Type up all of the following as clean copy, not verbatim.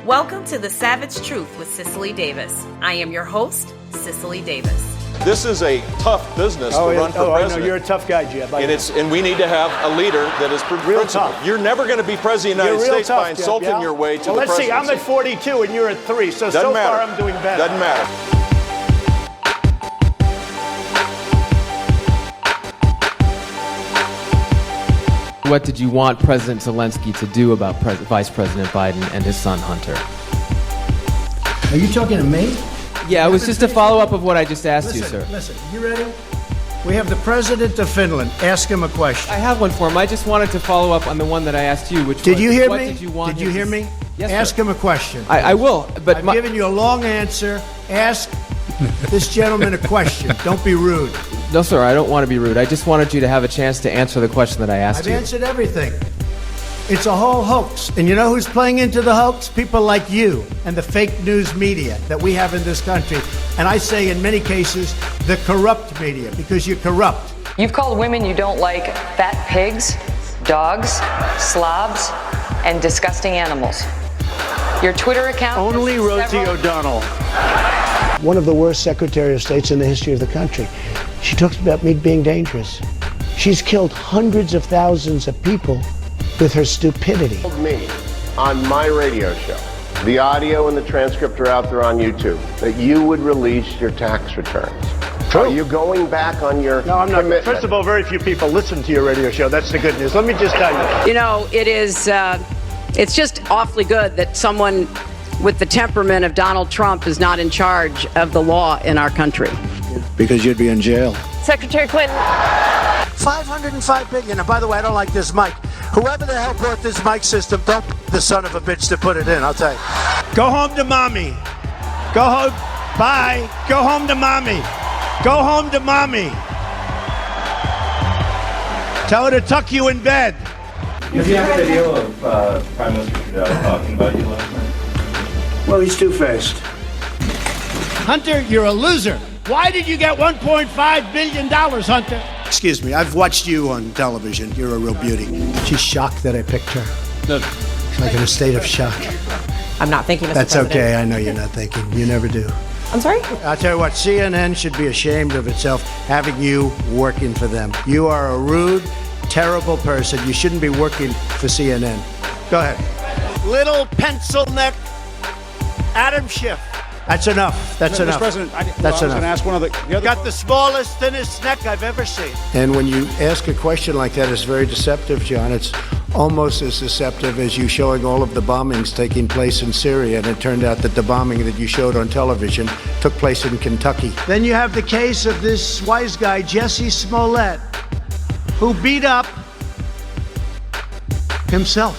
Welcome to The Savage Truth with Cicely Davis. I am your host, Cicely Davis. This is a tough business to run for president. I know, you're a tough guy, Jeb. And we need to have a leader that is real principled. tough. You're never going to be president of the United States by insulting your way to the presidency. Let's see, I'm at 42 and you're at 3, so far I'm doing better. Doesn't matter. What did you want President Zelensky to do about Vice President Biden and his son Hunter? Are you talking to me? Yeah, it was just a follow-up of what I just asked you, sir. Listen, you ready? We have the President of Finland. Ask him a question. I have one for him. I just wanted to follow up on the one that I asked you, which Did was, you hear what me? did you want Did you hear me? Yes, Ask sir. him a question. I will, but I've given you a long answer. Ask this gentleman a question. Don't be rude. No, sir, I don't want to be rude. I just wanted you to have a chance to answer the question that I asked I've you. answered everything. It's a whole hoax. And you know who's playing into the hoax? People like you and the fake news media that we have in this country. And I say in many cases, the corrupt media, because you're corrupt. You've called women you don't like fat pigs, dogs, slobs, and disgusting animals. Your Twitter account... Only Rosie O'Donnell. One of the worst Secretary of States in the history of the country. She talks about me being dangerous. She's killed hundreds of thousands of people with her stupidity. Told me on my radio show, the audio and the transcript are out there on YouTube, that you would release your tax returns. True. Are you going back on your No, I'm not. commitment? First of all, very few people listen to your radio show. That's the good news. Let me just tell you. You know, it is, it's just awfully good that someone with the temperament of Donald Trump is not in charge of the law in our country. Because you'd be in jail. Secretary Clinton. $505 billion. And by the way, I don't like this mic. Whoever the hell brought this mic system, don't the son of a bitch to put it in, I'll tell you. Go home to mommy. Go home. Bye. Go home to mommy. Go home to mommy. Tell her to tuck you in bed. Did you have a video of Prime Minister Trudeau talking about you last night? Well, he's two-faced. Hunter, you're a loser. Why did you get $1.5 billion, Hunter? Excuse me, I've watched you on television. You're a real beauty. She's shocked that I picked her. No. She's like in a state of shock. I'm not thinking, Mr. That's President. okay, I know you're not thinking. You never do. I'm sorry? I'll tell you what, CNN should be ashamed of itself having you working for them. You are a rude, terrible person. You shouldn't be working for CNN. Go ahead. Little pencil neck Adam Schiff. That's enough. That's enough. Mr. President, I That's was going enough. to ask one of the other... Got the smallest, thinnest neck I've ever seen. And when you ask a question like that, it's very deceptive, John. It's almost as deceptive as you showing all of the bombings taking place in Syria. And it turned out that the bombing that you showed on television took place in Kentucky. Then you have the case of this wise guy, Jesse Smollett, who beat up himself.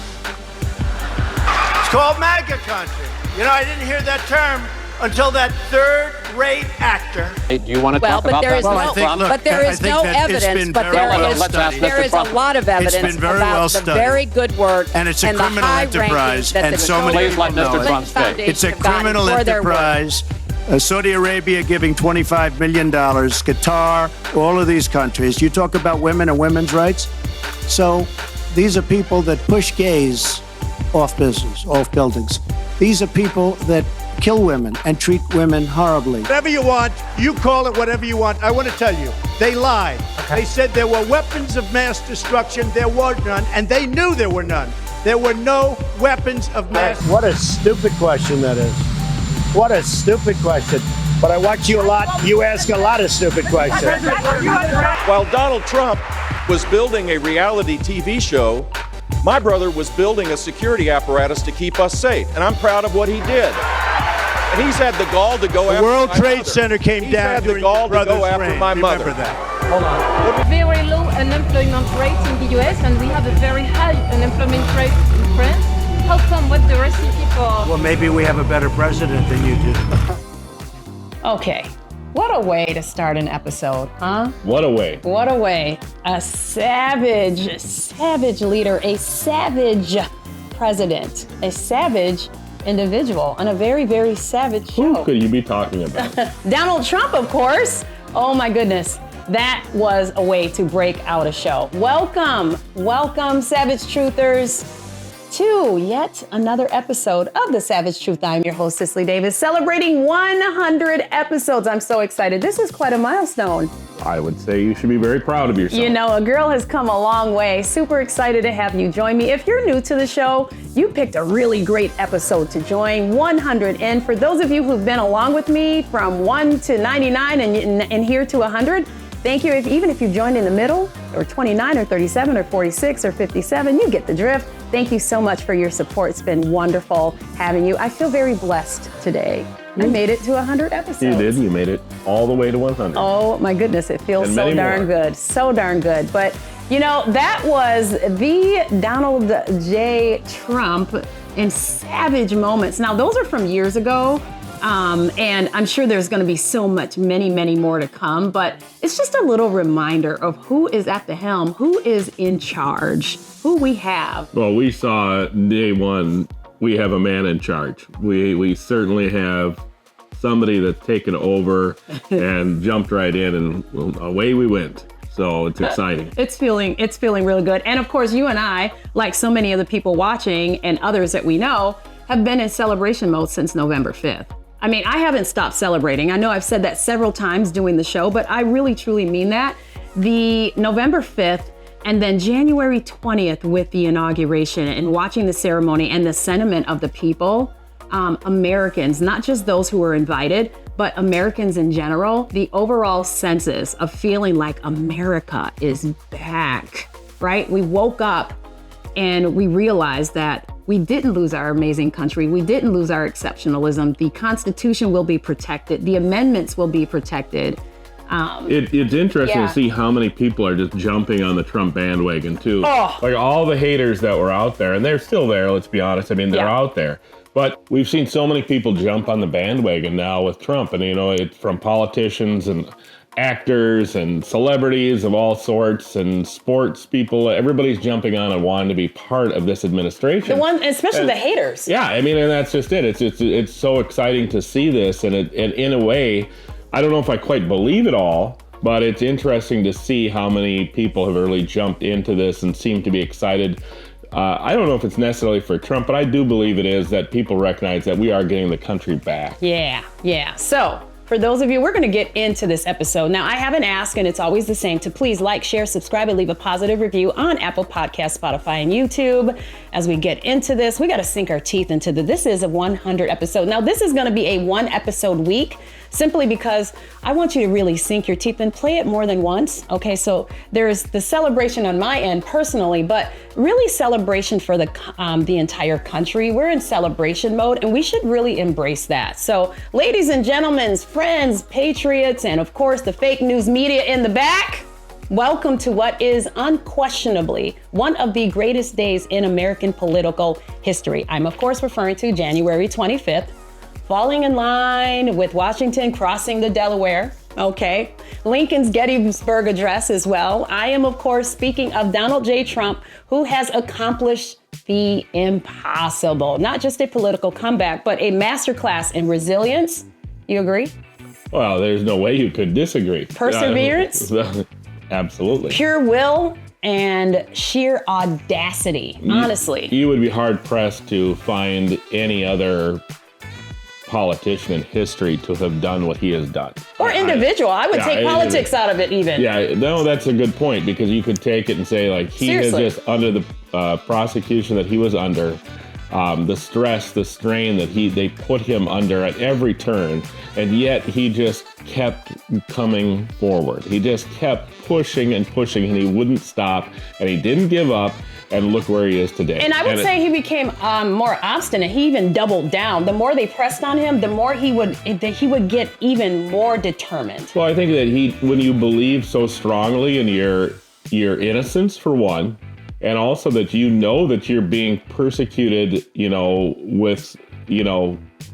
It's called MAGA country. You know, I didn't hear that term until that third-rate actor. Hey, do you want to talk about that? There is no evidence, but there is a lot of evidence about the very good work and it's a and criminal the high enterprise, rankings that and the so many people know it. Clinton Foundation It's a have gotten criminal for their work. enterprise. Saudi Arabia giving $25 million, Qatar, all of these countries. You talk about women and women's rights. So these are people that push gays off buildings. These are people that kill women and treat women horribly. Whatever you want, you call it whatever you want. I want to tell you, they lied. Okay. They said there were weapons of mass destruction. There were none, and they knew there were none. There were no weapons of mass destruction. What a stupid question that is. What a stupid question. But I watch you a lot. You ask a lot of stupid questions. While Donald Trump was building a reality TV show, my brother was building a security apparatus to keep us safe. And I'm proud of what he did. And he's had the gall to go after World my Trade mother. Center came He's down had the during gall your to go brother's after reign. my Remember mother. that. Hold on. Very low unemployment rate in the US, and we have a very high unemployment rate in France. How come? What's the recipe for? Well, maybe we have a better president than you do. Okay, what a way to start an episode, huh? What a way. What a way. A savage leader, a savage president, a savage individual on a very, very savage show. Who could you be talking about? Donald Trump, of course. Oh my goodness. That was a way to break out a show. Welcome, Savage Truthers. to yet another episode of The Savage Truth. I'm your host, Cicely Davis, celebrating 100 episodes. I'm so excited. This is quite a milestone. I would say you should be very proud of yourself. You know, a girl has come a long way. Super excited to have you join me. If you're new to the show, you picked a really great episode to join, 100. And for those of you who've been along with me from 1 to 99 and here to 100, thank you. Even if you joined in the middle, or 29 or 37 or 46 or 57, you get the drift. Thank you so much for your support. It's been wonderful having you. I feel very blessed today. I made it to 100 episodes. You did. You made it all the way to 100. Oh my goodness, it feels so darn good. So darn good. But you know, that was the Donald J. Trump in savage moments. Now, those are from years ago. And I'm sure there's going to be many more to come, but it's just a little reminder of who is at the helm, who is in charge, who we have. Well, we saw day one, we have a man in charge. We certainly have somebody that's taken over and jumped right in, and away we went. So it's exciting. It's feeling really good. And of course, you and I, like so many of the people watching and others that we know, have been in celebration mode since November 5th. I mean, I haven't stopped celebrating. I know I've said that several times doing the show, but I really truly mean that. The November 5th and then January 20th with the inauguration and watching the ceremony and the sentiment of the people, Americans, not just those who were invited, but Americans in general, the overall senses of feeling like America is back, right? We woke up and we realized that we didn't lose our amazing country. We didn't lose our exceptionalism. The Constitution will be protected. The amendments will be protected. It's interesting to see how many people are just jumping on the Trump bandwagon too. Oh. Like all the haters that were out there, and they're still there, let's be honest. I mean, they're out there. But we've seen so many people jump on the bandwagon now with Trump. And, you know, it's from politicians and actors and celebrities of all sorts and sports people. Everybody's jumping on and wanting to be part of this administration. Especially the haters. Yeah, I mean, and that's just it. It's so exciting to see this, and in a way, I don't know if I quite believe it all, but it's interesting to see how many people have really jumped into this and seem to be excited. I don't know if it's necessarily for Trump, but I do believe it is, that people recognize that we are getting the country back. Yeah. So, for those of you, we're going to get into this episode. Now, I haven't asked, and it's always the same, to please like, share, subscribe, and leave a positive review on Apple Podcasts, Spotify, and YouTube. As we get into this, we got to sink our teeth into this is a 100 episode. Now, this is going to be a 1 episode week, simply because I want you to really sink your teeth and play it more than once. Okay, so there's the celebration on my end personally, but really celebration for the entire country. We're in celebration mode, and we should really embrace that. So, ladies and gentlemen, friends, patriots, and of course the fake news media in the back, welcome to what is unquestionably one of the greatest days in American political history. I'm of course referring to January 25th, falling in line with Washington crossing the Delaware. Okay, Lincoln's Gettysburg Address as well. I am of course speaking of Donald J. Trump, who has accomplished the impossible. Not just a political comeback, but a masterclass in resilience. You agree? Well, there's no way you could disagree. Perseverance? Absolutely. Pure will and sheer audacity, honestly. You would be hard-pressed to find any other politician in history to have done what he has done. Or individual. I would take politics out of it even. Yeah, no, that's a good point, because you could take it and say, like, he is just under the prosecution that he was under, the stress, the strain that they put him under at every turn, and yet he just kept coming forward. He just kept pushing and pushing, and he wouldn't stop, and he didn't give up. And look where he is today. And I would say he became more obstinate. He even doubled down. The more they pressed on him, the more he would get even more determined. Well, I think that when you believe so strongly in your innocence, for one, and also that you know that you're being persecuted, with,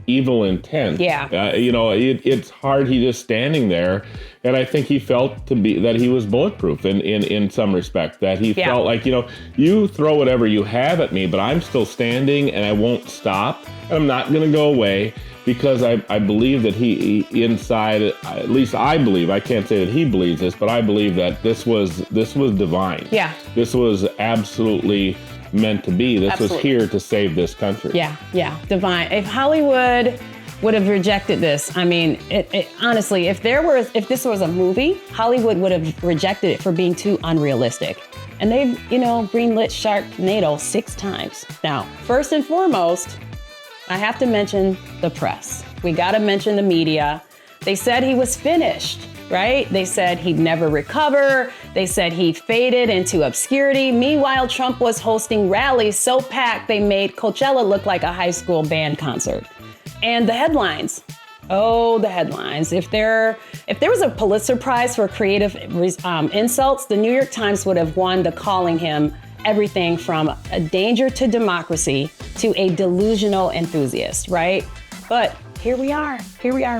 evil intent. Yeah. It's hard. He's just standing there. And I think he felt that he was bulletproof in some respect, that he felt like, you throw whatever you have at me, but I'm still standing and I won't stop. And I'm not going to go away, because I believe that he inside, at least I believe, I can't say that he believes this, but I believe that this was divine. Yeah. This was absolutely meant to be. This Absolutely. was here to save this country. Yeah, divine. If Hollywood would have rejected this, I mean, honestly, if this was a movie, Hollywood would have rejected it for being too unrealistic. And they've, greenlit Sharknado 6 times. Now, first and foremost, I have to mention the press. We got to mention the media. They said he was finished, right? They said he'd never recover. They said he faded into obscurity. Meanwhile, Trump was hosting rallies so packed they made Coachella look like a high school band concert. And the headlines. Oh, the headlines. If there was a Pulitzer Prize for creative insults, the New York Times would have won the calling him everything from a danger to democracy to a delusional enthusiast, right? But here we are,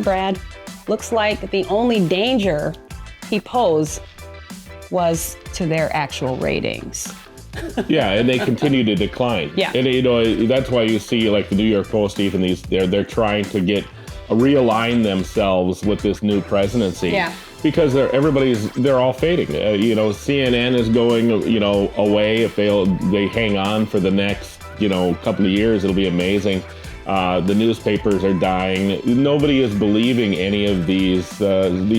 Brad. Looks like the only danger he posed was to their actual ratings. Yeah, and they continue to decline. Yeah. And that's why you see like the New York Post, even they're trying to realign themselves with this new presidency. Yeah. Because they're all fading. CNN is going, away. If they hang on for the next, couple of years, it'll be amazing. The newspapers are dying. Nobody is believing any of these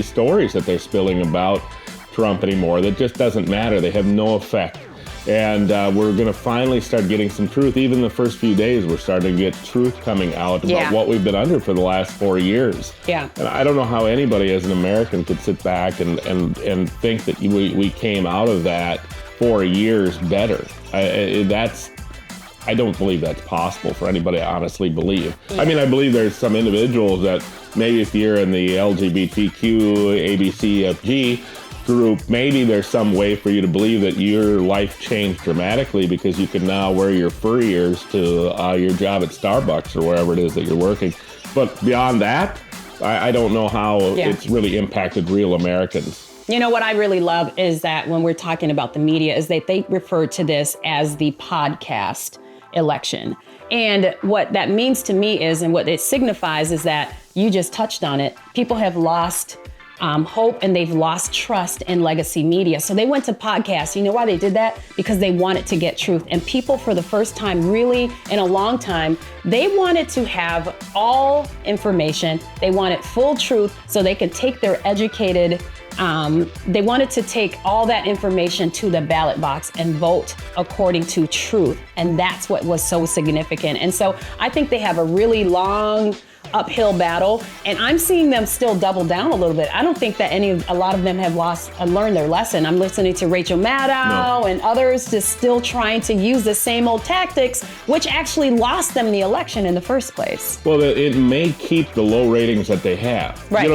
stories that they're spilling about Trump anymore. That just doesn't matter. They have no effect. And we're going to finally start getting some truth. Even the first few days, we're starting to get truth coming out about what we've been under for the last 4 years. Yeah. And I don't know how anybody as an American could sit back and think that we came out of that 4 years better. I don't believe that's possible for anybody to honestly believe. Yeah. I mean, I believe there's some individuals that maybe if you're in the LGBTQ, ABCFG group, maybe there's some way for you to believe that your life changed dramatically because you can now wear your fur ears to your job at Starbucks or wherever it is that you're working. But beyond that, I don't know how it's really impacted real Americans. You know what I really love is that when we're talking about the media is that they refer to this as the podcast election. And what that means to me is, and what it signifies is that you just touched on it. People have lost hope and they've lost trust in legacy media. So they went to podcasts. You know why they did that? Because they wanted to get truth. And people for the first time, really in a long time, they wanted to have all information. They wanted full truth so they could take their educated they wanted to take all that information to the ballot box and vote according to truth. And that's what was so significant. And so I think they have a really long uphill battle, and I'm seeing them still double down a little bit. I don't think that a lot of them have learned their lesson. I'm listening to Rachel Maddow and others just still trying to use the same old tactics, which actually lost them the election in the first place. Well, it may keep the low ratings that they have. Right.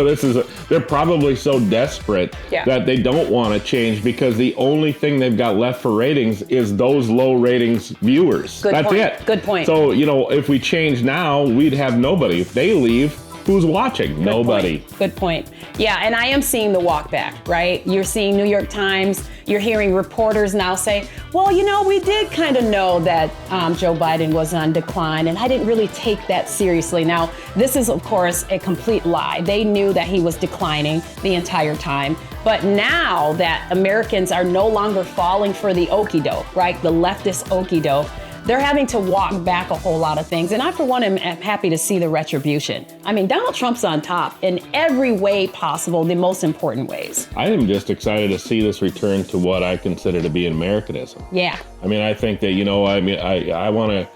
They're probably so desperate that they don't want to change because the only thing they've got left for ratings is those low ratings viewers. That's it. Good point. So, if we change now, we'd have nobody. If they leave, who's watching? Nobody. Good point. Yeah, and I am seeing the walk back, right? You're seeing New York Times, you're hearing reporters now say, well, we did kind of know that Joe Biden was on decline, and I didn't really take that seriously. Now, this is, of course, a complete lie. They knew that he was declining the entire time. But now that Americans are no longer falling for the okie-doke, right? The leftist okie-doke, they're having to walk back a whole lot of things. And I, for one, am happy to see the retribution. I mean, Donald Trump's on top in every way possible, the most important ways. I am just excited to see this return to what I consider to be an Americanism. Yeah. I mean, I think that, I want to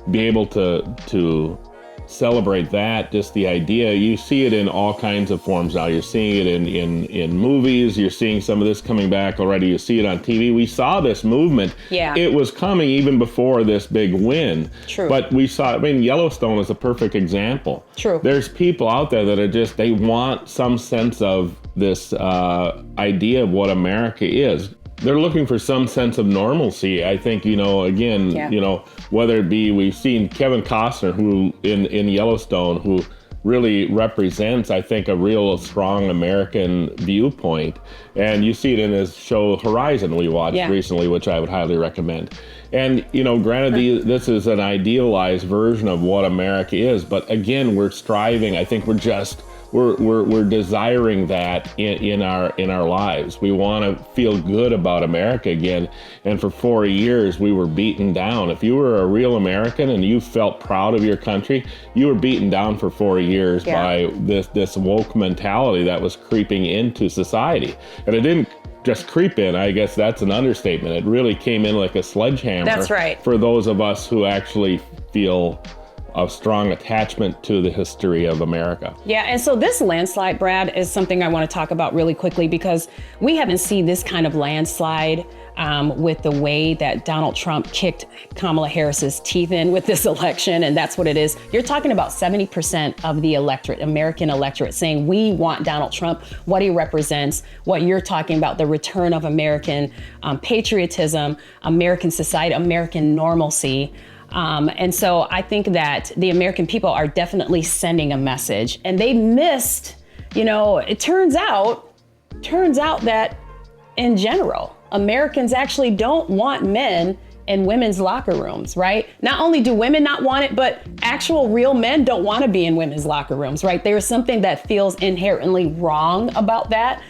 be able to celebrate that, just the idea. You see it in all kinds of forms now. You're seeing it in movies. You're seeing some of this coming back already. You see it on TV. We saw this movement. Yeah. It was coming even before this big win. True. But we saw, Yellowstone is a perfect example. True. There's people out there that are they want some sense of this idea of what America is. They're looking for some sense of normalcy. I think, whether it be, we've seen Kevin Costner, who in Yellowstone, who really represents, I think, a real strong American viewpoint. And you see it in his show Horizon we watched recently, which I would highly recommend. And, granted, this is an idealized version of what America is. But again, we're striving. I think we're just we're desiring that in our lives. We want to feel good about America again. And for 4 years, we were beaten down. If you were a real American and you felt proud of your country, you were beaten down for 4 years by this woke mentality that was creeping into society. And it didn't just creep in. I guess that's an understatement. It really came in like a sledgehammer. That's right. For those of us who actually feel a strong attachment to the history of America. Yeah, and so this landslide, Brad, is something I want to talk about really quickly because we haven't seen this kind of landslide with the way that Donald Trump kicked Kamala Harris's teeth in with this election, and that's what it is. You're talking about 70% of the electorate, American electorate, saying we want Donald Trump, what he represents, what you're talking about, the return of American patriotism, American society, American normalcy. And so I think that the American people are definitely sending a message, and they missed, it turns out that in general, Americans actually don't want men in women's locker rooms, right? Not only do women not want it, but actual real men don't want to be in women's locker rooms, right? There is something that feels inherently wrong about that,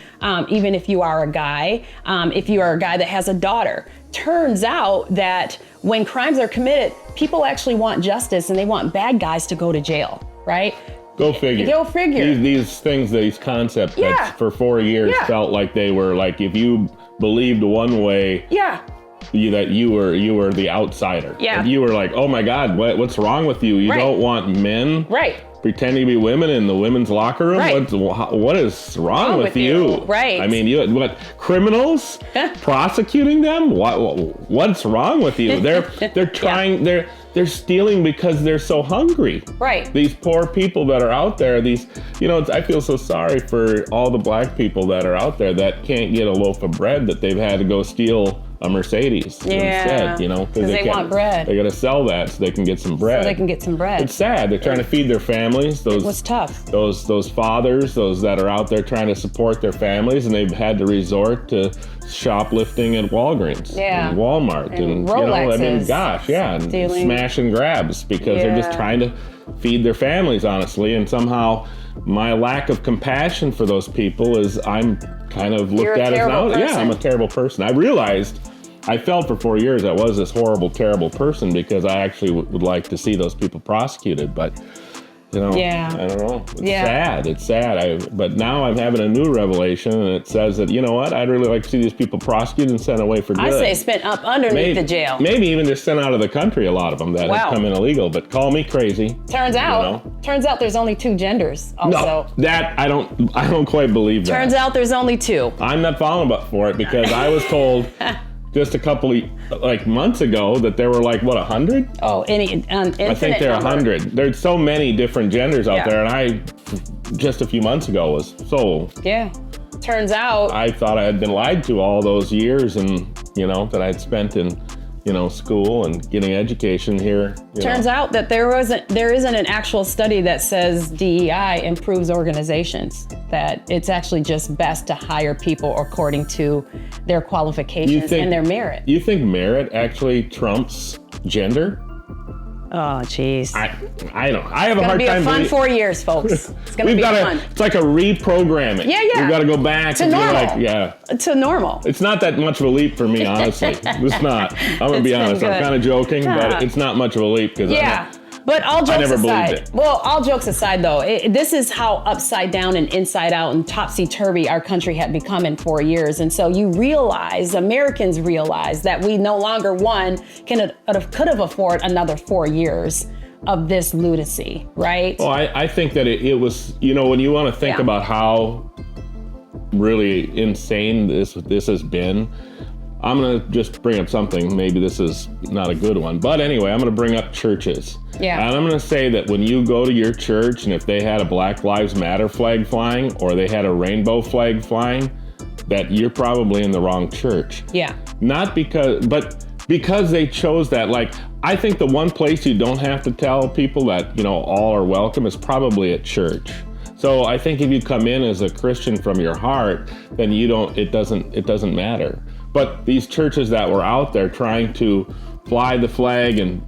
even if you are a guy, if you are a guy that has a daughter. Turns out that when crimes are committed, people actually want justice and they want bad guys to go to jail, right? Go figure. Go figure. These things, these concepts that for 4 years felt like they were like, if you believed one way, that you were the outsider. Yeah. And you were like, oh my God, what's wrong with you? You don't want men pretending to be women in the women's locker room? What is wrong with you? Right. I mean, what criminals? Prosecuting them? What's wrong with you? They're trying. They're stealing because they're so hungry. Right. These poor people that are out there, I feel so sorry for all the black people that are out there that can't get a loaf of bread, that they've had to go steal a Mercedes instead, because they want bread. They got to sell that so they can get some bread. It's sad. They're trying to feed their families. It was tough. Those fathers, those that are out there trying to support their families, and they've had to resort to shoplifting at Walgreens and Walmart and Rolexes, and smash and grabs because they're just trying to feed their families, honestly. And somehow my lack of compassion for those people is I'm kind of looked at as now. Yeah, I'm a terrible person. I realized I felt for 4 years I was this horrible, terrible person because I actually would like to see those people prosecuted, but I don't know. It's sad. But now I'm having a new revelation, and it says that, I'd really like to see these people prosecuted and sent away for good. I say spent up underneath the jail. Maybe even just sent out of the country, a lot of them that have come in illegal, but call me crazy. Turns out there's only two genders also. No, that I don't quite believe that. Turns out there's only two. I'm not falling for it because I was told just a couple of months ago that there were 100? Oh, I think there are 100. There's so many different genders out there, and I just a few months ago was sold. Yeah. Turns out I thought I had been lied to all those years, and that I'd spent in school and getting education here. Turns out that there isn't an actual study that says DEI improves organizations, that it's actually just best to hire people according to their qualifications and their merit. You think merit actually trumps gender? Oh, jeez. I don't. I have a hard time. It's going to be a fun 4 years, folks. It's going to be fun. It's like a reprogramming. Yeah. We've got to go back to and normal. be like, to normal. It's not that much of a leap for me, honestly. It's not. I'm going to be honest. I'm kind of joking, but it's not much of a leap because But all jokes aside, all jokes aside though, this is how upside down and inside out and topsy-turvy our country had become in 4 years. And so Americans realize that we no longer, could have afforded another 4 years of this lunacy, right? Well, I think that it was, when you want to think about how really insane this has been, I'm going to just bring up something. Maybe this is not a good one. But anyway, I'm going to bring up churches. Yeah. And I'm going to say that when you go to your church and if they had a Black Lives Matter flag flying or they had a rainbow flag flying, that you're probably in the wrong church. Yeah. Not because they chose that. I think the one place you don't have to tell people that, all are welcome is probably at church. So I think if you come in as a Christian from your heart, then it doesn't matter. But these churches that were out there trying to fly the flag and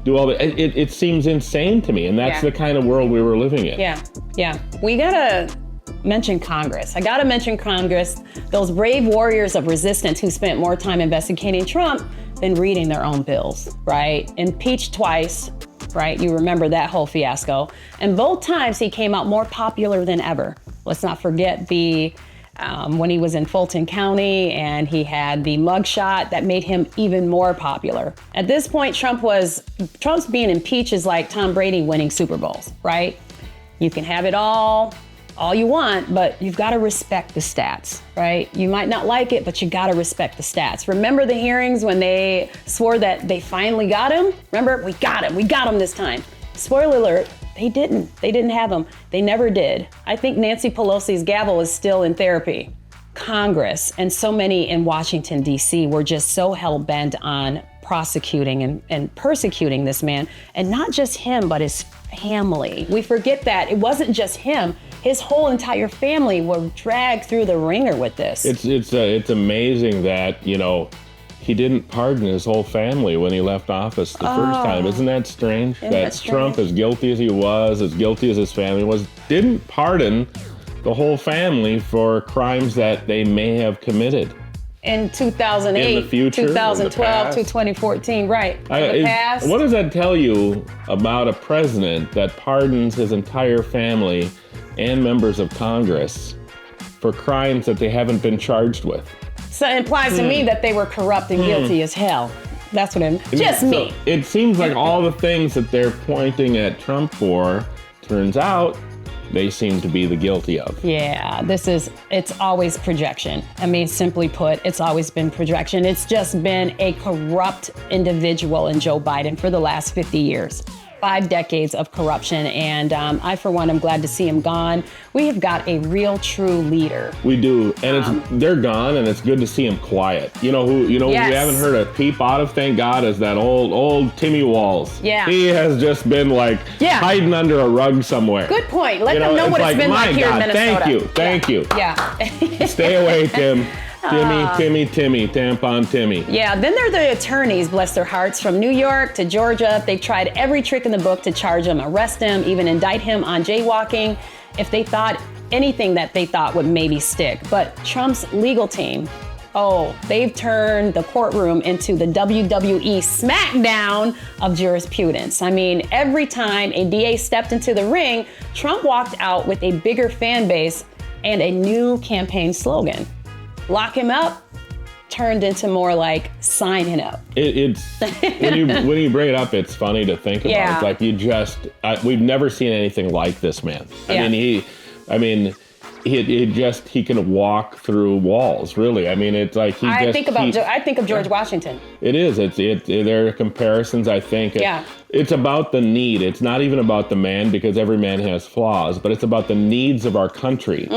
do all the. It seems insane to me, and that's the kind of world we were living in. Yeah. We gotta mention Congress. I gotta mention Congress, those brave warriors of resistance who spent more time investigating Trump than reading their own bills, right? Impeached twice, right? You remember that whole fiasco. And both times he came out more popular than ever. Let's not forget when he was in Fulton County and he had the mugshot that made him even more popular. At this point, Trump's being impeached is like Tom Brady winning Super Bowls, right? You can have it all you want, but you've got to respect the stats, right? You might not like it, but you got to respect the stats. Remember the hearings when they swore that they finally got him? Remember, we got him this time. Spoiler alert, they didn't have him. They never did. I think Nancy Pelosi's gavel is still in therapy. Congress and so many in Washington, D.C. were just so hell-bent on prosecuting and persecuting this man, and not just him, but his family. We forget that it wasn't just him. His whole entire family were dragged through the ringer with this. It's amazing that, he didn't pardon his whole family when he left office the first time. Isn't that strange? Trump, as guilty as he was, as guilty as his family was, didn't pardon the whole family for crimes that they may have committed. In 2008, in the future, 2012 to 2014, right. The past. What does that tell you about a president that pardons his entire family and members of Congress for crimes that they haven't been charged with? So it implies to me that they were corrupt and guilty as hell. That's what me. It seems like all the things that they're pointing at Trump for, turns out, they seem to be the guilty of. Yeah, it's always projection. I mean, simply put, it's always been projection. It's just been a corrupt individual in Joe Biden for the last 50 years. 5 decades of corruption, and I, for one, am glad to see him gone. We have got a real, true leader. We do, and they're gone, and it's good to see him quiet. We haven't heard a peep out of, thank God, is that old Timmy Walz. Yeah. He has just been hiding under a rug somewhere. Good point. Let them know what it's been like here in Minnesota. Thank you. Yeah. Stay away, Tim. Timmy, tampon Timmy. Yeah, then there are the attorneys, bless their hearts, from New York to Georgia. They've tried every trick in the book to charge him, arrest him, even indict him on jaywalking if they thought anything that they thought would maybe stick. But Trump's legal team, they've turned the courtroom into the WWE SmackDown of jurisprudence. I mean, every time a DA stepped into the ring, Trump walked out with a bigger fan base and a new campaign slogan. Lock him up turned into more like sign him up. It's when you bring it up, it's funny to think about. Yeah. It's like we've never seen anything like this man. He can walk through walls, really. I mean, it's like I think of George Washington. It is. There are comparisons, I think. Yeah. It's about the need. It's not even about the man, because every man has flaws, but it's about the needs of our country.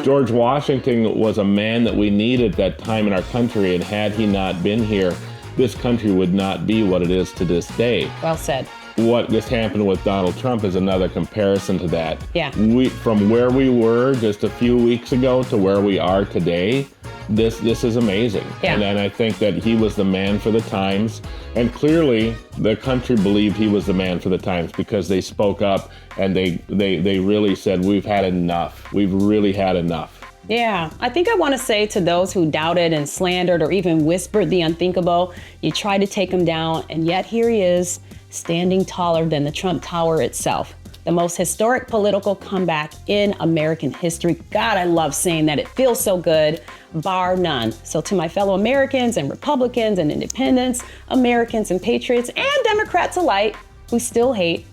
George Washington was a man that we needed at that time in our country, and had he not been here, this country would not be what it is to this day. Well said. What just happened with Donald Trump is another comparison to that. Yeah. From where we were just a few weeks ago to where we are today, this is amazing. Yeah. And I think that he was the man for the times. And clearly, the country believed he was the man for the times, because they spoke up and they really said, we've had enough. We've really had enough. Yeah, I think I want to say to those who doubted and slandered or even whispered the unthinkable, you tried to take him down, and yet here he is, standing taller than the Trump Tower itself. The most historic political comeback in American history. God, I love saying that. It feels so good, bar none. So to my fellow Americans and Republicans and independents, Americans and patriots and Democrats alike who still hate,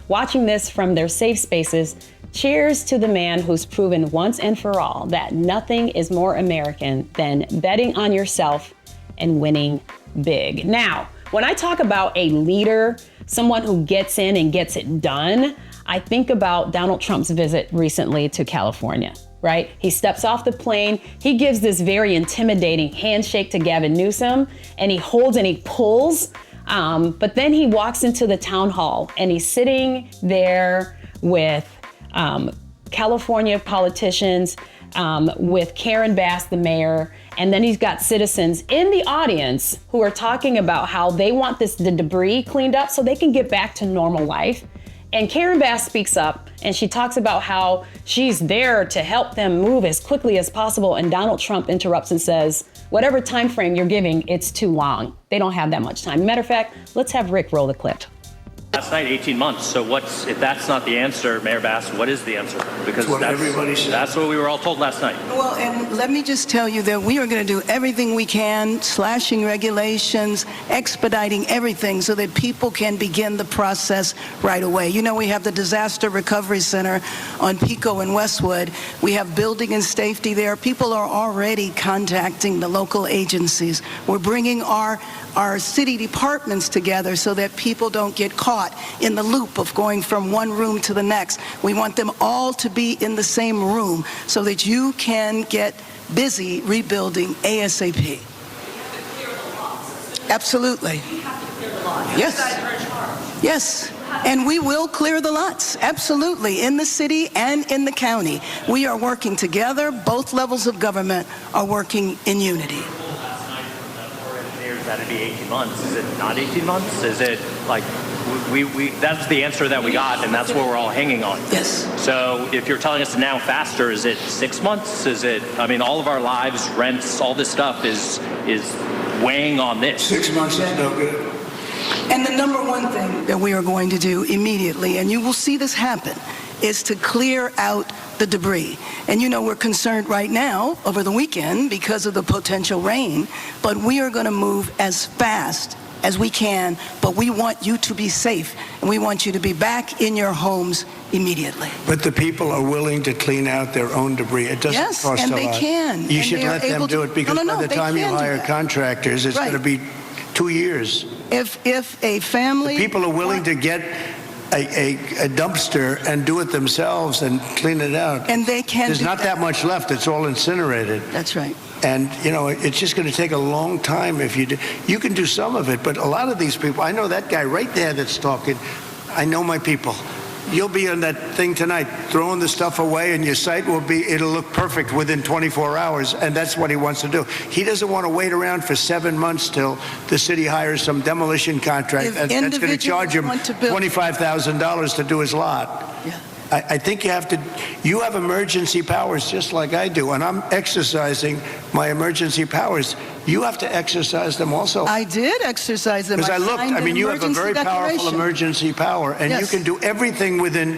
watching this from their safe spaces, cheers to the man who's proven once and for all that nothing is more American than betting on yourself and winning big. Now, when I talk about a leader, someone who gets in and gets it done, I think about Donald Trump's visit recently to California, right? He steps off the plane, he gives this very intimidating handshake to Gavin Newsom, and he holds and he pulls, but then he walks into the town hall and he's sitting there with California politicians, with Karen Bass, the mayor, and then he's got citizens in the audience who are talking about how they want the debris cleaned up so they can get back to normal life. And Karen Bass speaks up and she talks about how she's there to help them move as quickly as possible. And Donald Trump interrupts and says, whatever time frame you're giving, it's too long. They don't have that much time. Matter of fact, let's have Rick roll the clip. Last night, 18 months. So if that's not the answer, Mayor Bass, what is the answer? Because that's what we were all told last night. Well, and let me just tell you that we are going to do everything we can, slashing regulations, expediting everything so that people can begin the process right away. You know, we have the Disaster Recovery Center on Pico and Westwood. We have building and safety there. People are already contacting the local agencies. We're bringing our city departments together so that people don't get caught in the loop of going from one room to the next. We want them all to be in the same room so that you can get busy rebuilding ASAP. Absolutely. Yes. Yes. And we will clear the lots, absolutely, in the city and in the county. We are working together. Both levels of government are working in unity. That'd be 18 months. Is it not 18 months? Is it like we that's the answer that we got, and that's what we're all hanging on. Yes. So if you're telling us now faster, is it 6 months? Is it, I mean, all of our lives, rents, all this stuff is weighing on this. 6 months is no good. And the number one thing that we are going to do immediately, and you will see this happen, is to clear out the debris. And you know, we're concerned right now over the weekend because of the potential rain, but we are going to move as fast as we can, but we want you to be safe, and we want you to be back in your homes immediately. But the people are willing to clean out their own debris. It doesn't cost a lot. Yes, and they can. You should let them do it, because by the time you hire contractors, it's going to be 2 years. If a family... The people are willing to get a dumpster and do it themselves and clean it out. And they can. There's not that much left. It's all incinerated. That's right. And, you know, it's just going to take a long time if you do. You can do some of it, but a lot of these people, I know that guy right there that's talking. I know my people. You'll be on that thing tonight, throwing the stuff away, and your site it'll look perfect within 24 hours, and that's what he wants to do. He doesn't want to wait around for 7 months till the city hires some demolition contract that's going to charge him $25,000 to do his lot. Yeah. I think you have emergency powers just like I do, and I'm exercising my emergency powers. You have to exercise them also. I did exercise them. Because I looked, I mean, you have a very powerful emergency power, and you can do everything within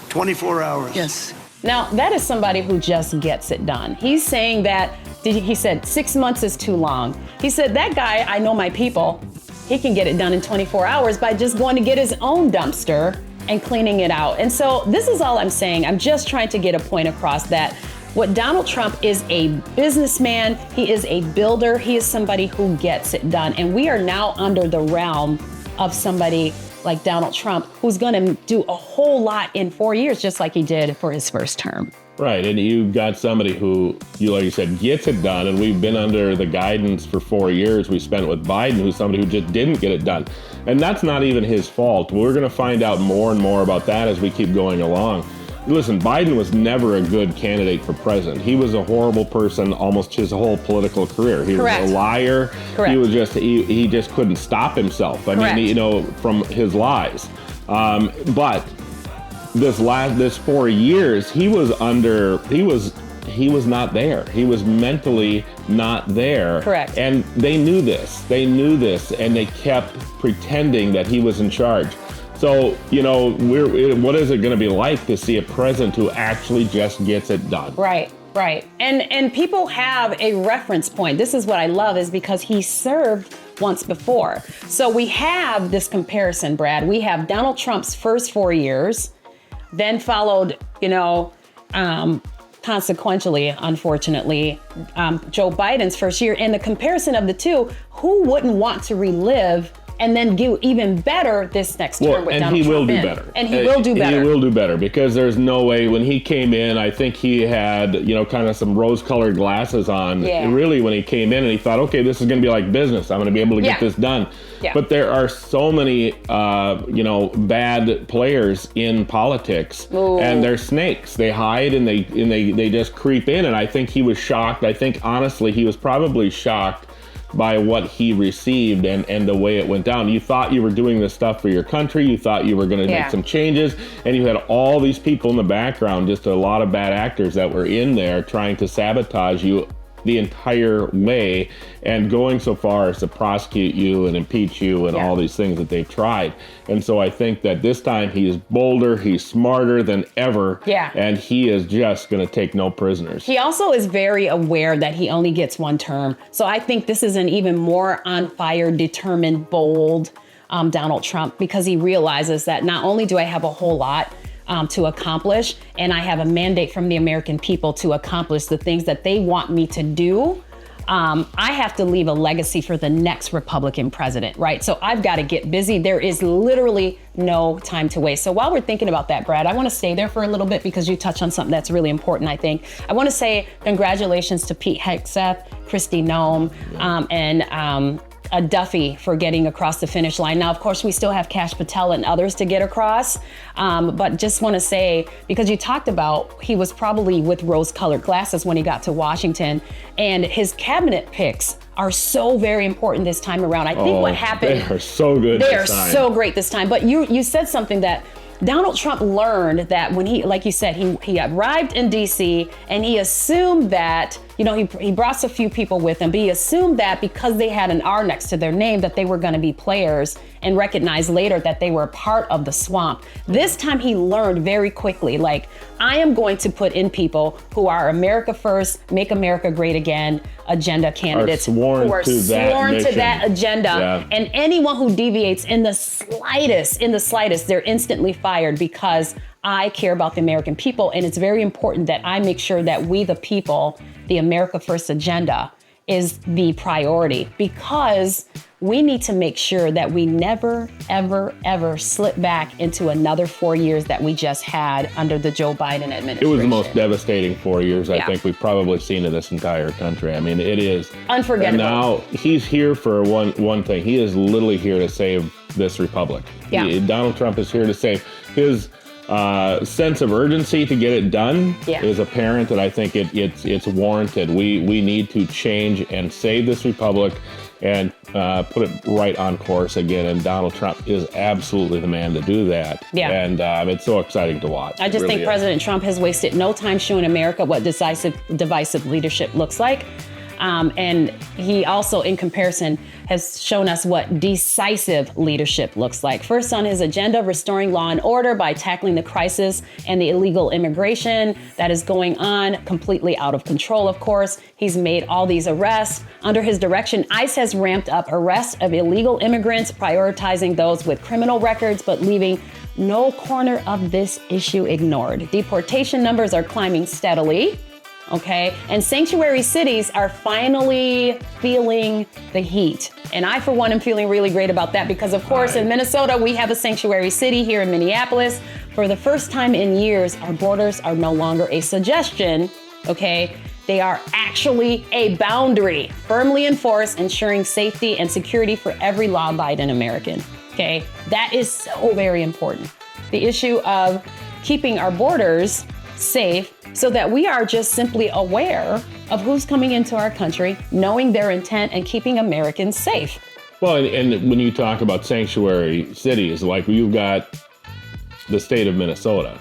24 hours. Yes. Now, that is somebody who just gets it done. He's saying that, he said 6 months is too long. He said, that guy, I know my people, he can get it done in 24 hours by just going to get his own dumpster and cleaning it out. And so this is all I'm saying. I'm just trying to get a point across that what Donald Trump is a businessman, he is a builder, he is somebody who gets it done. And we are now under the realm of somebody like Donald Trump, who's gonna do a whole lot in 4 years, just like he did for his first term. Right, and you've got somebody who, like you said, gets it done, and we've been under the guidance for 4 years we spent with Biden, who's somebody who just didn't get it done. And that's not even his fault. We're gonna find out more and more about that as we keep going along. Listen, Biden was never a good candidate for president. He was a horrible person almost his whole political career. He was a liar. Correct. He was just, he just couldn't stop himself. I mean, you know, from his lies. But this 4 years, he was not there. He was mentally not there. Correct. And they knew this, and they kept pretending that he was in charge. So, you know, what is it going to be like to see a president who actually just gets it done? Right. And people have a reference point. This is what I love, is because he served once before. So we have this comparison, Brad. We have Donald Trump's first 4 years, then followed, you know, consequentially, unfortunately, Joe Biden's first year. And the comparison of the two, who wouldn't want to relive and then do even better this next term with Donald Trump. And he will do better. And he will do better. He will do better, because there's no way, when he came in, I think he had, kind of some rose-colored glasses on, really, when he came in, and he thought, okay, this is going to be like business. I'm going to be able to get this done. Yeah. But there are so many, bad players in politics, and they're snakes. They hide and they just creep in. And I think he was shocked. I think, honestly, he was probably shocked by what he received and the way it went down. You thought you were doing this stuff for your country. You thought you were going to make some changes, and you had all these people in the background, just a lot of bad actors that were in there trying to sabotage you the entire way, and going so far as to prosecute you and impeach you and all these things that they've tried. And so I think that this time he is bolder, he's smarter than ever, and he is just going to take no prisoners. He also is very aware that he only gets one term. So I think this is an even more on fire, determined, bold Donald Trump, because he realizes that not only do I have a whole lot to accomplish, and I have a mandate from the American people to accomplish the things that they want me to do, I have to leave a legacy for the next Republican president, right? So I've got to get busy. There is literally no time to waste. So while we're thinking about that, Brad, I want to stay there for a little bit, because you touched on something that's really important, I think. I want to say congratulations to Pete Hegseth, Kristi Noem, and Duffy for getting across the finish line. Now, of course, we still have Kash Patel and others to get across, but just want to say, because you talked about he was probably with rose-colored glasses when he got to Washington, and his cabinet picks are so very important this time around. I think what happened— They are so good They are so great this time. But you said something that Donald Trump learned, that when he, like you said, he arrived in D.C. and he assumed that, he brought a few people with him, but he assumed that because they had an R next to their name that they were going to be players, and recognized later that they were part of the swamp. This time he learned very quickly, like, I am going to put in people who are America First, Make America Great Again agenda candidates, who are sworn to that agenda. And anyone who deviates in the slightest, they're instantly fired, because I care about the American people. And it's very important that I make sure that we, the people, the America First agenda is the priority, because we need to make sure that we never, ever, ever slip back into another 4 years that we just had under the Joe Biden administration. It was the most devastating 4 years I think we've probably seen in this entire country. I mean, it is unforgettable. And now he's here for one thing. He is literally here to save this republic. Donald Trump is here to save. His sense of urgency to get it done is apparent, and I think it's warranted. We need to change and save this republic and put it right on course again. And Donald Trump is absolutely the man to do that. And it's so exciting to watch. I just think President Trump has wasted no time showing America what divisive leadership looks like. And he also, in comparison, has shown us what decisive leadership looks like. First on his agenda, restoring law and order by tackling the crisis and the illegal immigration that is going on, completely out of control, of course. He's made all these arrests. Under his direction, ICE has ramped up arrests of illegal immigrants, prioritizing those with criminal records, but leaving no corner of this issue ignored. Deportation numbers are climbing steadily. Okay, and sanctuary cities are finally feeling the heat. And I, for one, am feeling really great about that, because, of course, in Minnesota, we have a sanctuary city here in Minneapolis. For the first time in years, our borders are no longer a suggestion, okay? They are actually a boundary, firmly enforced, ensuring safety and security for every law-abiding American, okay? That is so very important. The issue of keeping our borders safe, so that we are just simply aware of who's coming into our country, knowing their intent, and keeping Americans safe. Well, and when you talk about sanctuary cities, like you've got the state of Minnesota,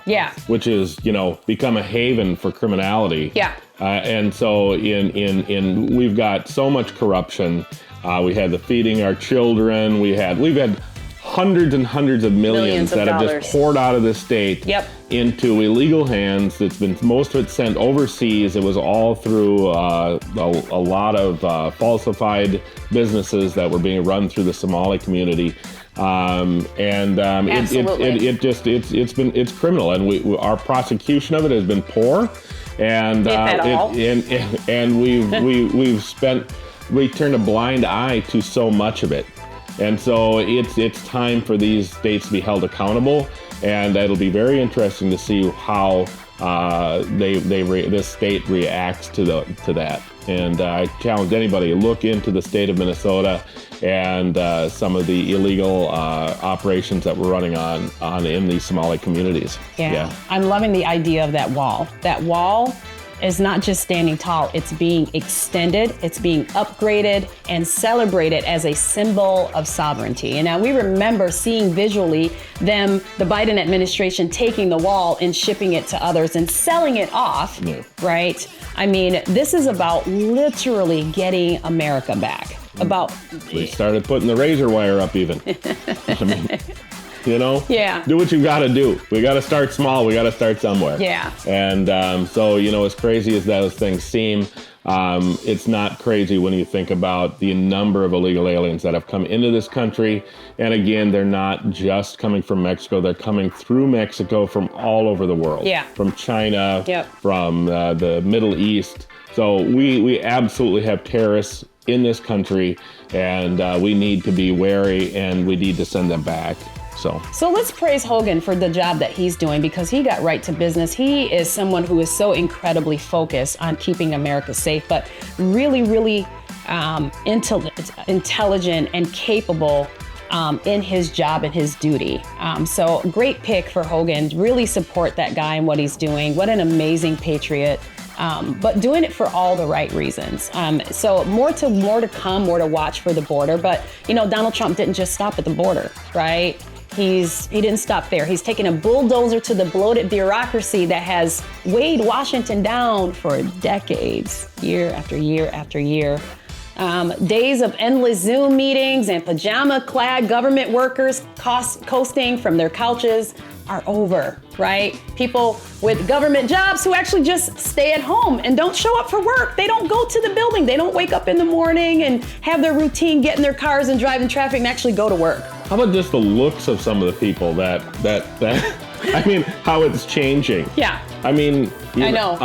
which is, become a haven for criminality. And so we've got so much corruption. We had the feeding our children. We've had hundreds and hundreds of millions that have just poured out of the state into illegal hands. That's been, most of it sent overseas. It was all through a lot of falsified businesses that were being run through the Somali community. It's criminal, and our prosecution of it has been poor, and we turned a blind eye to so much of it. And so it's time for these states to be held accountable, and it'll be very interesting to see how this state reacts to that. And I challenge anybody, look into the state of Minnesota and some of the illegal operations that we're running on in these Somali communities. Yeah. I'm loving the idea of that wall. That wall is not just standing tall, it's being extended, it's being upgraded and celebrated as a symbol of sovereignty. And now we remember seeing visually the Biden administration taking the wall and shipping it to others and selling it off, right? I mean, this is about literally getting America back. We started putting the razor wire up even. I mean, Yeah. Do what you got to do. We got to start small. We got to start somewhere. Yeah. And so, as crazy as those things seem, it's not crazy when you think about the number of illegal aliens that have come into this country. And again, they're not just coming from Mexico. They're coming through Mexico from all over the world. Yeah. From China, from the Middle East. So we absolutely have terrorists in this country, and we need to be wary, and we need to send them back. So let's praise Hogan for the job that he's doing, because he got right to business. He is someone who is so incredibly focused on keeping America safe, but really, really intelligent and capable in his job and his duty. So great pick for Hogan. Really support that guy and what he's doing. What an amazing patriot. But doing it for all the right reasons. So more to come, more to watch for the border. But Donald Trump didn't just stop at the border, right? He didn't stop there. He's taken a bulldozer to the bloated bureaucracy that has weighed Washington down for decades, year after year after year. Days of endless Zoom meetings and pajama-clad government workers coasting from their couches are over, right? People with government jobs who actually just stay at home and don't show up for work. They don't go to the building. They don't wake up in the morning and have their routine, get in their cars and drive in traffic and actually go to work. How about just the looks of some of the people that I mean, how it's changing. Yeah. I mean, I know.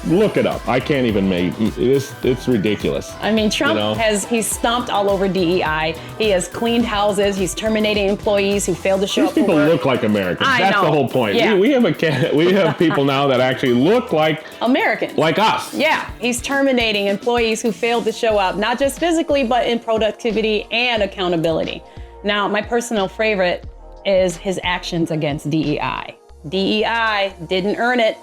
Look it up. I can't even make it's ridiculous. I mean, Trump he's stomped all over DEI. He has cleaned houses. He's terminating employees who failed to show up for work. These people look like Americans. That's the whole point. Yeah. We have people now that actually look like Americans. Like us. Yeah. He's terminating employees who failed to show up, not just physically, but in productivity and accountability. Now, my personal favorite is his actions against DEI. DEI didn't earn it.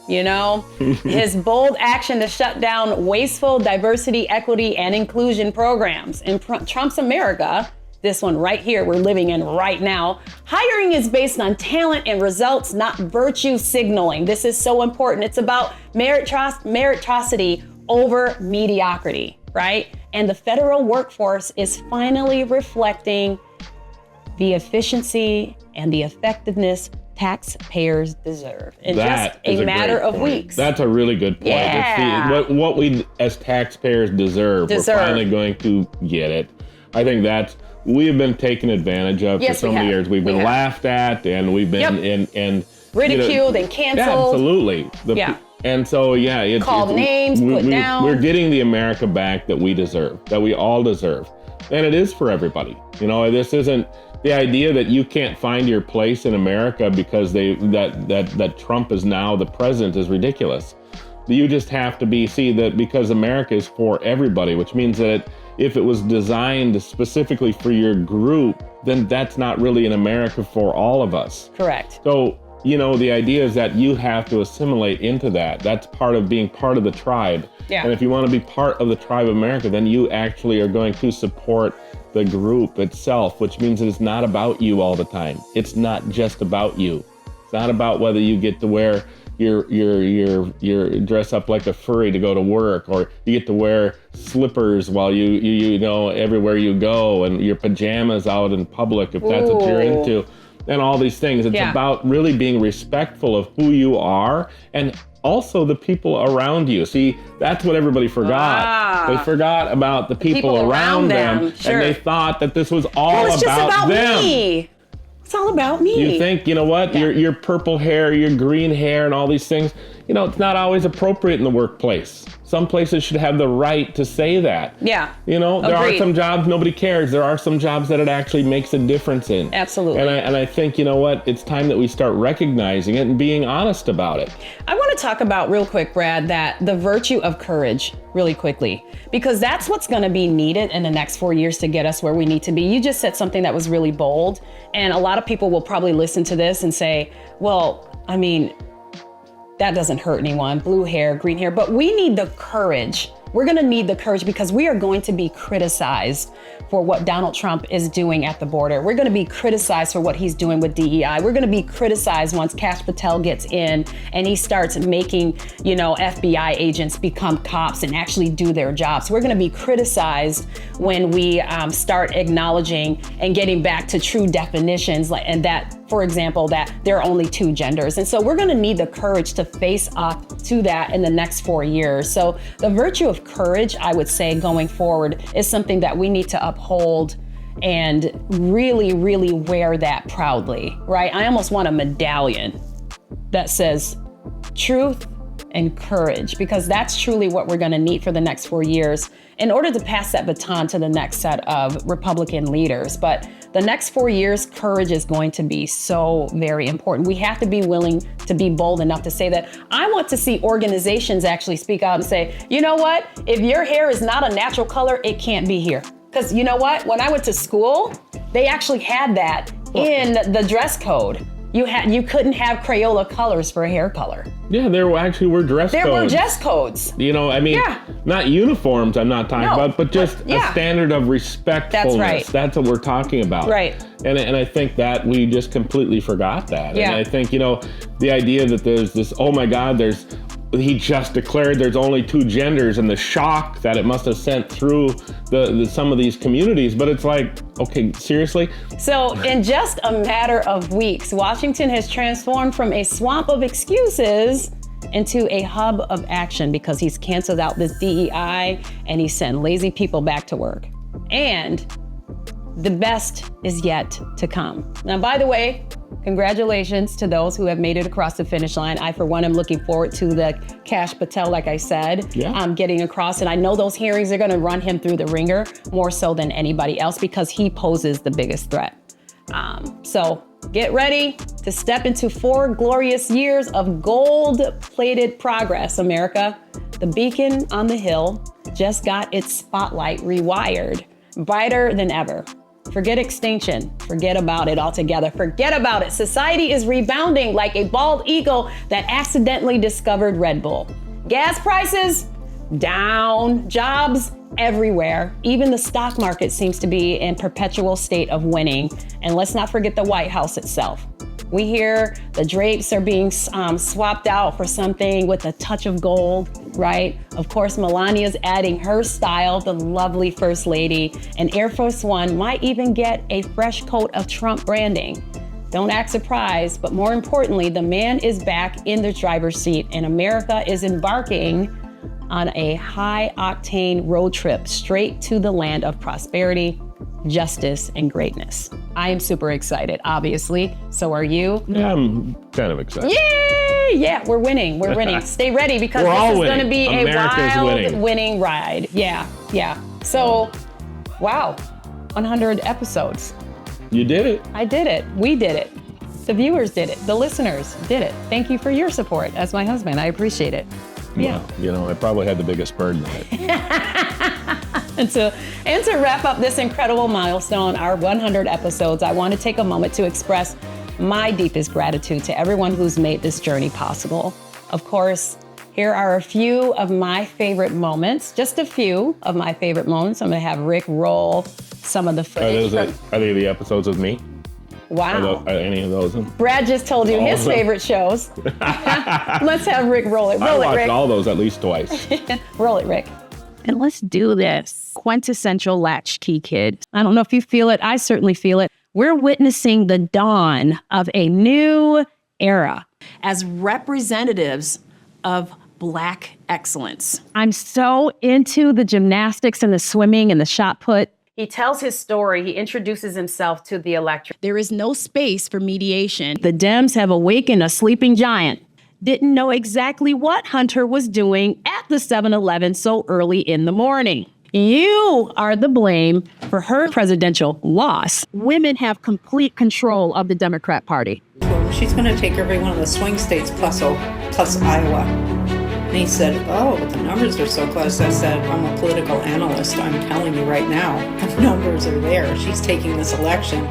His bold action to shut down wasteful diversity, equity, and inclusion programs. In Trump's America, this one right here we're living in right now, hiring is based on talent and results, not virtue signaling. This is so important. It's about meritocracy over mediocrity, right? And the federal workforce is finally reflecting the efficiency and the effectiveness taxpayers deserve in just a matter of weeks. That's a really good point. Yeah. What we as taxpayers deserve. We're finally going to get it. I think we have been taken advantage of for so many years. We've been laughed at, and we've been in ridiculed and canceled. Yeah, absolutely. And so, called names, put down. We're getting the America back that we deserve, that we all deserve. And it is for everybody. This isn't the idea that you can't find your place in America because that Trump is now the president is ridiculous. You just have to see that because America is for everybody, which means that if it was designed specifically for your group, then that's not really an America for all of us. Correct. So, the idea is that you have to assimilate into that. That's part of being part of the tribe. Yeah. And if you want to be part of the tribe of America, then you actually are going to support the group itself, which means that it's not about you all the time. It's not just about you. It's not about whether you get to wear your dress up like a furry to go to work, or you get to wear slippers while you everywhere you go, and your pajamas out in public if that's what you're into, and all these things. It's about really being respectful of who you are and also the people around you. See, that's what everybody forgot. They forgot about the people around them. Sure. And they thought that this was all it's just about them. Me. It's all about me. You think, your purple hair, your green hair, and all these things, it's not always appropriate in the workplace. some places should have the right to say that. Yeah. You know, there Agreed. are some jobs nobody cares. There are some jobs that it actually makes a difference in. Absolutely. And I think, you know what, it's time that we start recognizing it and being honest about it. I want to talk about real quick, Brad, that the virtue of courage really quickly, because that's what's going to be needed in the next 4 years to get us where we need to be. You just said something that was really bold, and a lot of people will probably listen to this and say, well, I mean, that doesn't hurt anyone, blue hair, green hair, but we need the courage. We're going to need the courage because we are going to be criticized for what Donald Trump is doing at the border. We're going to be criticized for what he's doing with DEI. We're going to be criticized once Kash Patel gets in and he starts making, you know, FBI agents become cops and actually do their jobs. We're going to be criticized when we start acknowledging and getting back to true definitions, like, and that, for example, that there are only two genders. And so we're going to need the courage to face up to that in the next 4 years. So the virtue of courage, I would say, going forward is something that we need to uphold and really, really wear that proudly, right? I almost want a medallion that says truth and courage, because that's truly what we're going to need for the next 4 years in order to pass that baton to the next set of Republican leaders. But the next 4 years, courage is going to be so very important. We have to be willing to be bold enough to say that. I want to see organizations actually speak out and say, you know what? If your hair is not a natural color, it can't be here. Because you know what? When I went to school, they actually had that in the dress code. You couldn't have Crayola colors for a hair color. Yeah, there were dress codes. There were dress codes. You know, I mean, not uniforms I'm not talking about, but just a standard of respectfulness. That's right. That's what we're talking about. Right. And I think that we just completely forgot that. Yeah. And I think, you know, the idea that there's this, oh my God, he just declared there's only two genders, and the shock that it must have sent through some of these communities. But it's like, okay, seriously? So in just a matter of weeks, Washington has transformed from a swamp of excuses into a hub of action because he's canceled out this DEI and he sent lazy people back to work. And the best is yet to come. Now, by the way, congratulations to those who have made it across the finish line. I, for one, am looking forward to the Kash Patel, like I said, getting across. And I know those hearings are going to run him through the ringer more so than anybody else because he poses the biggest threat. So get ready to step into 4 glorious years of gold-plated progress, America. The beacon on the hill just got its spotlight rewired, brighter than ever. Forget extinction. Forget about it altogether. Forget about it. Society is rebounding like a bald eagle that accidentally discovered Red Bull. Gas prices down, jobs everywhere. Even the stock market seems to be in perpetual state of winning. And let's not forget the White House itself. We hear the drapes are being swapped out for something with a touch of gold, right? Of course, Melania's adding her style, the lovely First Lady, and Air Force One might even get a fresh coat of Trump branding. Don't act surprised, but more importantly, the man is back in the driver's seat and America is embarking on a high-octane road trip straight to the land of prosperity, justice, and greatness. I am super excited, obviously. So are you? Yeah, I'm kind of excited. Yay! Yeah, we're winning. We're winning. Stay ready because this is going to be America's a wild winning ride. Yeah. So, wow, 100 episodes. You did it. I did it. We did it. The viewers did it. The listeners did it. Thank you for your support as my husband. I appreciate it. Yeah. Well, you know, I probably had the biggest burden in it. And to wrap up this incredible milestone, our 100 episodes, I want to take a moment to express my deepest gratitude to everyone who's made this journey possible. Of course, here are a few of my favorite moments, just a few of my favorite moments. I'm going to have Rick roll some of the footage. Are they the episodes of me? Wow. Are any of those? Brad just told you his favorite shows. Let's have Rick roll it. I watched all those at least twice. Roll it, Rick. And let's do this. Quintessential latchkey kid. I don't know if you feel it. I certainly feel it. We're witnessing the dawn of a new era as representatives of Black excellence. I'm so into the gymnastics and the swimming and the shot put. He tells his story. He introduces himself to the electorate. There is no space for mediation. The Dems have awakened a sleeping giant. didn't know exactly what Hunter was doing at the 7-Eleven so early in the morning. You are the blame for her presidential loss. Women have complete control of the Democrat Party. Well, she's going to take every one of the swing states plus Iowa. And he said, oh, but the numbers are so close. I said, I'm a political analyst. I'm telling you right now, the numbers are there. She's taking this election.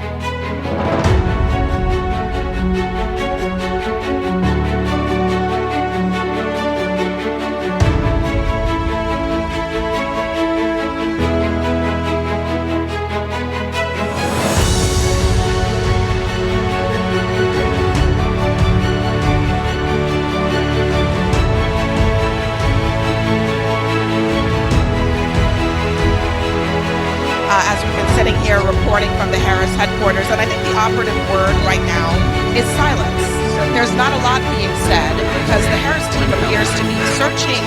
As we've been sitting here reporting from the Harris headquarters, and I think the operative word right now is silence. There's not a lot being said because the Harris team appears to be searching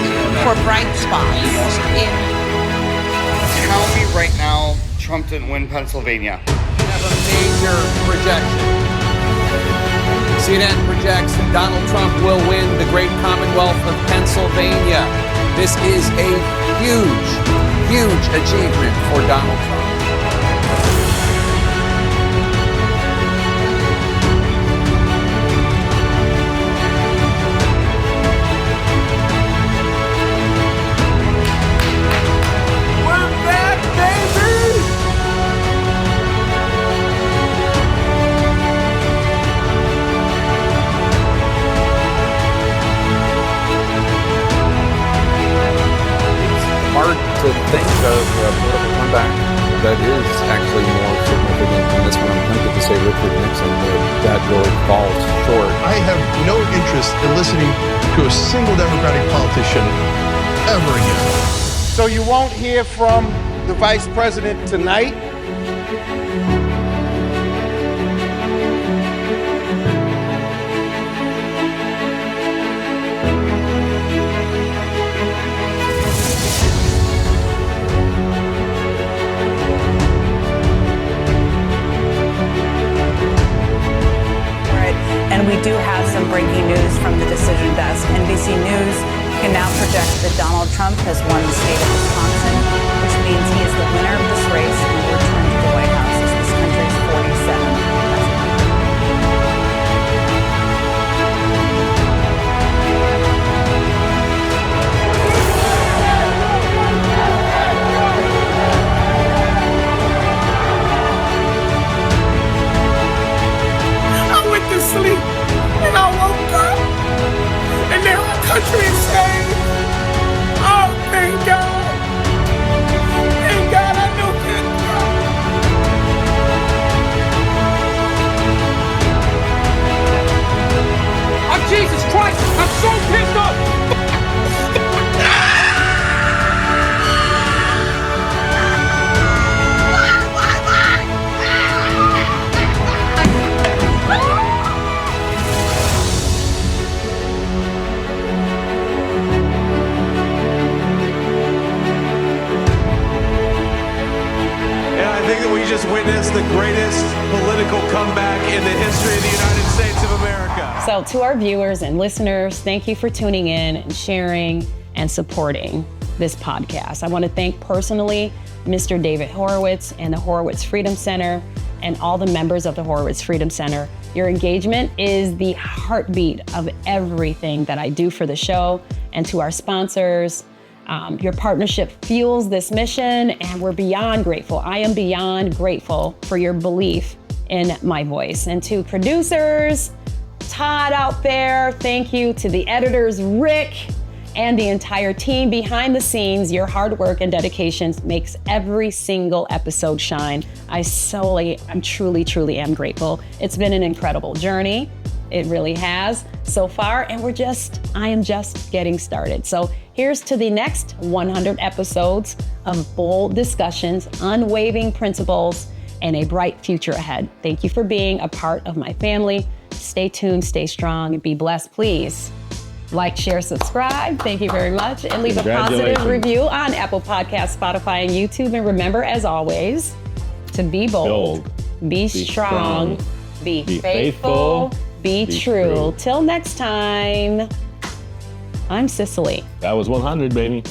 for bright spots in... Tell me right now, Trump didn't win Pennsylvania. We have a major projection. CNN projects that Donald Trump will win the great Commonwealth of Pennsylvania. This is a huge achievement for Donald Trump. We're back, baby! Hard to think of a political comeback that is actually more significant than this one. I'm tempted to say Richard Nixon, but that really falls short. I have no interest in listening to a single Democratic politician ever again. So you won't hear from the vice president tonight? And we do have some breaking news from the decision desk. NBC News can now project that Donald Trump has won the state of Wisconsin, which means he is the winner of this race and will return to the White House as this country's 47th president. I went to sleep and I woke up and now our country is saved. Oh, thank God. Thank God I know that God. Oh, Jesus Christ! I'm so pissed off! And I think that we just witnessed the greatest political comeback in the history of the United States of America. So to our viewers and listeners, thank you for tuning in and sharing and supporting this podcast. I want to thank personally Mr. David Horowitz and the Horowitz Freedom Center and all the members of the Horowitz Freedom Center. Your engagement is the heartbeat of everything that I do for the show. And to our sponsors, your partnership fuels this mission, and we're beyond grateful. I am beyond grateful for your belief in my voice. And to producers, Todd out there, thank you. To the editors, Rick, and the entire team behind the scenes, your hard work and dedication makes every single episode shine. I'm truly am grateful. It's been an incredible journey. It really has so far, and I am just getting started. So here's to the next 100 episodes of bold discussions, unwavering principles, and a bright future ahead. Thank you for being a part of my family. Stay tuned, stay strong, and be blessed, please. Like, share, subscribe. Thank you very much. And leave a positive review on Apple Podcasts, Spotify, and YouTube. And remember, as always, to be bold, be strong, be faithful, be true. Till next time, I'm Cicely. That was 100, baby.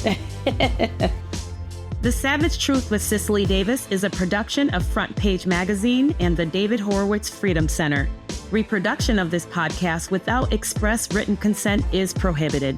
The Savage Truth with Cicely Davis is a production of Front Page Magazine and the David Horowitz Freedom Center. Reproduction of this podcast without express written consent is prohibited.